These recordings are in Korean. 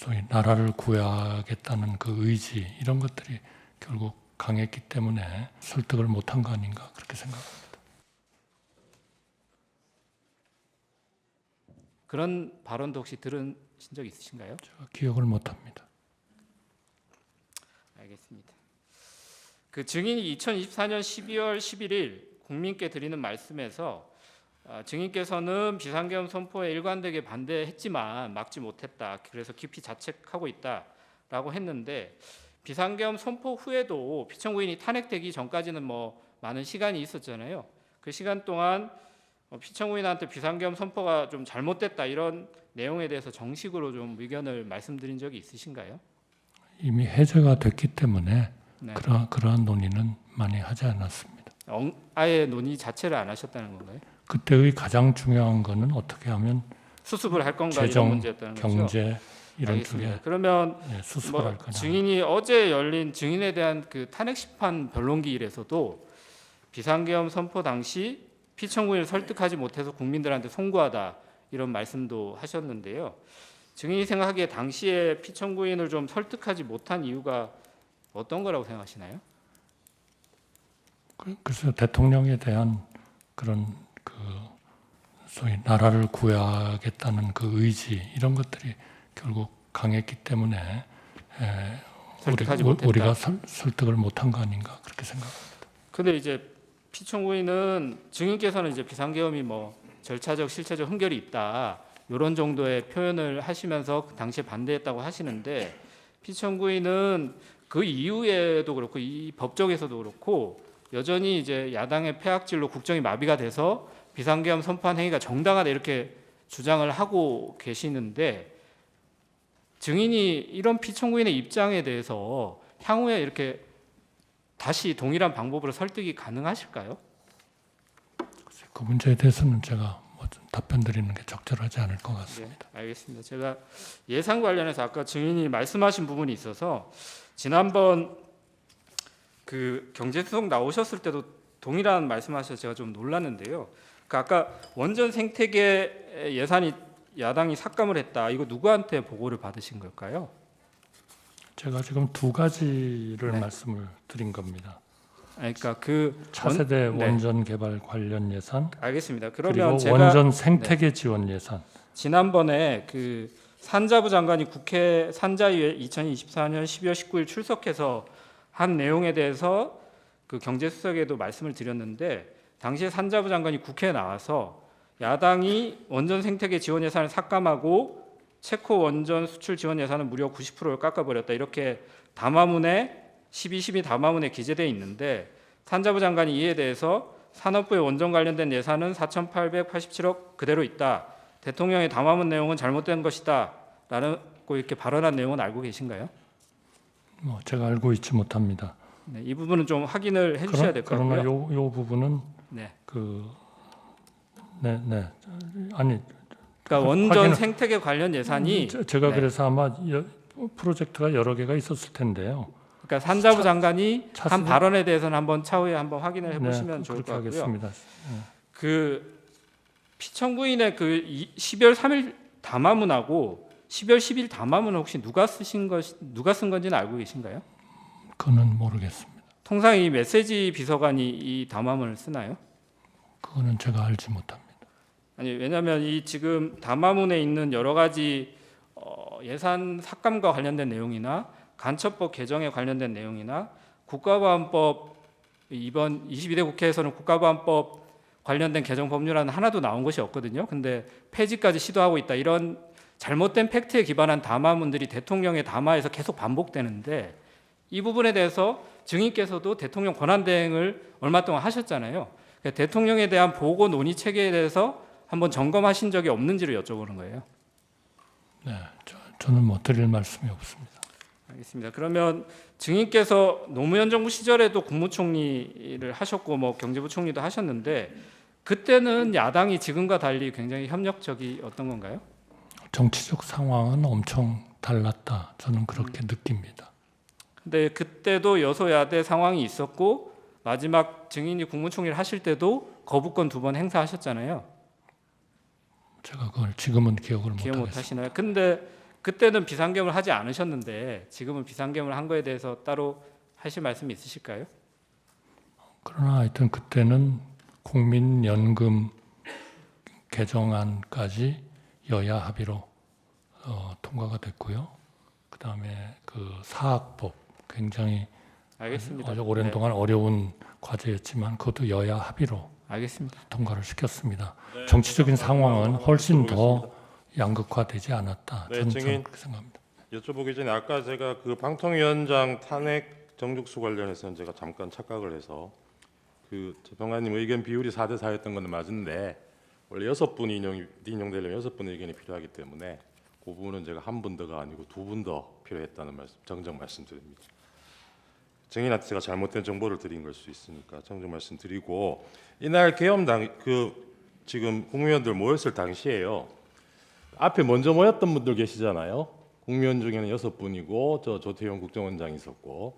소위 나라를 구해야겠다는 그 의지 이런 것들이 결국 강했기 때문에 설득을 못한 거 아닌가 그렇게 생각합니다. 그런 발언도 혹시 들으신 적 있으신가요? 제가 기억을 못합니다. 알겠습니다. 그 증인이 2024년 12월 11일 국민께 드리는 말씀에서 증인께서는 비상계엄 선포에 일관되게 반대했지만 막지 못했다. 그래서 깊이 자책하고 있다라고 했는데 비상계엄 선포 후에도 피청구인이 탄핵되기 전까지는 뭐 많은 시간이 있었잖아요. 그 시간 동안 피청구인한테 비상계엄 선포가 좀 잘못됐다 이런 내용에 대해서 정식으로 좀 의견을 말씀드린 적이 있으신가요? 이미 해제가 됐기 때문에 네. 그러한 논의는 많이 하지 않았습니다. 아예 논의 자체를 안 하셨다는 건가요? 그때의 가장 중요한 거는 어떻게 하면 수습을 할 건가 재정, 이런 문제였다는 거죠. 경제 이런 알겠습니다. 쪽에 그러면 수습을 할 거냐. 증인이 어제 열린 증인에 대한 그 탄핵 심판 변론기일에서도 비상계엄 선포 당시 피청구인을 설득하지 못해서 국민들한테 송구하다 이런 말씀도 하셨는데요. 증인이 생각하기에 당시에 피청구인을 좀 설득하지 못한 이유가 어떤 거라고 생각하시나요? 그래서 대통령에 대한 그런 그 소위 나라를 구해야겠다는 그 의지 이런 것들이 결국 강했기 때문에 설득하지 못했다. 우리가 설득을 못한 거 아닌가 그렇게 생각합니다. 근데 이제 피청구인은 증인께서는 이제 비상계엄이 뭐 절차적 실체적 흠결이 있다 이런 정도의 표현을 하시면서 당시에 반대했다고 하시는데 피청구인은 그 이후에도 그렇고 이 법정에서도 그렇고 여전히 이제 야당의 폐악질로 국정이 마비가 돼서 비상계엄 선포한 행위가 정당하다 이렇게 주장을 하고 계시는데 증인이 이런 피청구인의 입장에 대해서 향후에 이렇게 다시 동일한 방법으로 설득이 가능하실까요? 그 문제에 대해서는 제가 좀 답변 드리는 게 적절하지 않을 것 같습니다. 네, 알겠습니다. 제가 예산 관련해서 아까 증인이 말씀하신 부분이 있어서 지난번 그 경제수석 나오셨을 때도 동일한 말씀하셔서 제가 좀 놀랐는데요. 그러니까 아까 원전 생태계 예산이 야당이 삭감을 했다. 이거 누구한테 보고를 받으신 걸까요? 제가 지금 두 가지를 네. 말씀을 드린 겁니다. 그러니까 그 차세대 네. 원전 개발 관련 예산, 알겠습니다. 그리고 그러면 제가 원전 생태계 지원 예산. 지난번에 그 산자부 장관이 국회 산자위에 2024년 12월 19일 출석해서 한 내용에 대해서 그 경제수석에도 말씀을 드렸는데 당시에 산자부 장관이 국회에 나와서 야당이 원전 생태계 지원 예산을 삭감하고 체코 원전 수출 지원 예산은 무려 90%를 깎아버렸다 이렇게 담화문에 12.12 담화문에 기재되어 있는데 산자부 장관이 이에 대해서 산업부의 원전 관련된 예산은 4,887억 그대로 있다. 대통령의 담화문 내용은 잘못된 것이다. 라고 이렇게 발언한 내용은 알고 계신가요? 뭐 제가 알고 있지 못합니다. 네, 이 부분은 좀 확인을 해주셔야 될 것 그러나 같고요. 요 부분은 네. 아니 그러니까 원전 확인을- 생태계 관련 예산이 제가 네. 그래서 아마 프로젝트가 여러 개가 있었을 텐데요. 그러니까 산자부 장관이 차세대- 한 발언에 대해서는 한번 차후에 한번 확인을 해보시면 네, 좋을 것 그렇게 같고요. 하겠습니다. 그 피청구인의 그 12월 3일 담화문하고 12월 10일 담화문은 혹시 누가 쓴 건지는 알고 계신가요? 그거는 모르겠습니다. 통상 이 메시지 비서관이 이 담화문을 쓰나요? 그거는 제가 알지 못합니다. 아니 왜냐하면 이 지금 담화문에 있는 여러 가지 예산 삭감과 관련된 내용이나 간첩법 개정에 관련된 내용이나 국가보안법 이번 22대 국회에서는 국가보안법 관련된 개정 법률안은 하나도 나온 것이 없거든요. 근데 폐지까지 시도하고 있다. 이런 잘못된 팩트에 기반한 담화문들이 대통령의 담화에서 계속 반복되는데 이 부분에 대해서 증인께서도 대통령 권한대행을 얼마 동안 하셨잖아요. 그러니까 대통령에 대한 보고 논의 체계에 대해서 한번 점검하신 적이 없는지를 여쭤보는 거예요. 네, 저는 뭐 드릴 말씀이 없습니다. 알겠습니다. 그러면 증인께서 노무현 정부 시절에도 국무총리를 하셨고 뭐 경제부총리도 하셨는데 그때는 야당이 지금과 달리 굉장히 협력적이었던 건가요? 정치적 상황은 엄청 달랐다. 저는 그렇게 느낍니다. 근데 그때도 여소야대 상황이 있었고 마지막 증인이 국무총리를 하실 때도 거부권 2번 행사하셨잖아요. 제가 그걸 지금은 기억을 기억 못 못하겠습니다. 하시나요? 근데 그때는 비상겸을 하지 않으셨는데 지금은 비상겸을 한 거에 대해서 따로 하실 말씀 있으실까요? 그러나 하여튼 그때는 국민연금 개정안까지 여야 합의로 통과가 됐고요. 그 다음에 그 사학법 굉장히 알겠습니다. 아주 오랜 동안 어려운 과제였지만 그것도 여야 합의로 알겠습니다. 통과를 시켰습니다. 정치적인 상황은 훨씬 더 양극화되지 않았다. 네, 저는 증인. 그렇게 생각합니다. 여쭤보기 전에 아까 제가 그 방통위원장 탄핵 정죽수 관련해서는 제가 잠깐 착각을 해서 그 재평가님 의견 비율이 4대 4였던 건 맞은데 원래 6분 인용되려면 6분 의견이 필요하기 때문에 그 부분은 제가 한 분 더가 아니고 2분 더 필요했다는 말씀 정정 말씀드립니다. 증인한테 제가 잘못된 정보를 드린 걸 수 있으니까 정정 말씀드리고 이날 계엄당 지금 국무위원들 모였을 당시에요. 앞에 먼저 모였던 분들 계시잖아요. 국무위원 중에는 6분이고 저 조태용 국정원장이 있었고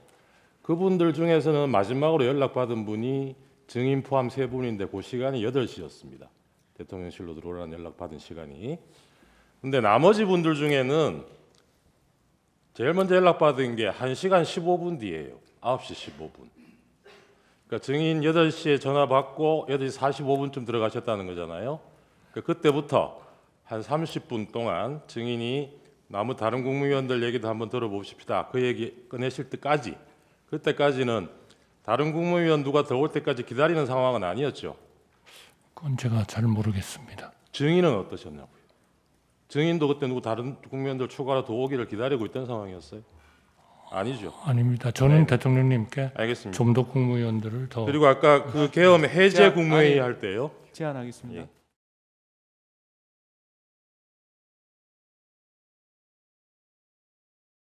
그분들 중에서는 마지막으로 연락받은 분이 증인 포함 3분인데 그 시간이 8시였습니다. 대통령실로 들어오라는 연락받은 시간이. 근데 나머지 분들 중에는 제일 먼저 연락받은 게 1시간 15분 뒤에요. 9시 15분. 그러니까 증인 8시에 전화 받고 8시 45분쯤 들어가셨다는 거잖아요. 그러니까 그때부터 한 30분 동안 증인이 다른 국무위원들 얘기도 한번 들어봅시다. 그 얘기 꺼내실 때까지 그때까지는 다른 국무위원 누가 들어올 때까지 기다리는 상황은 아니었죠. 그건 제가 잘 모르겠습니다. 증인은 어떠셨냐고요? 증인도 그때 다른 국무위원들 추가로 더 오기를 기다리고 있던 상황이었어요? 아니죠. 아닙니다. 저는 네. 대통령님께 알겠습니다. 좀 더 국무위원들을 더 그리고 아까 그 계엄 해제 제가- 국무회의 아니, 할 때요. 제안하겠습니다. 예.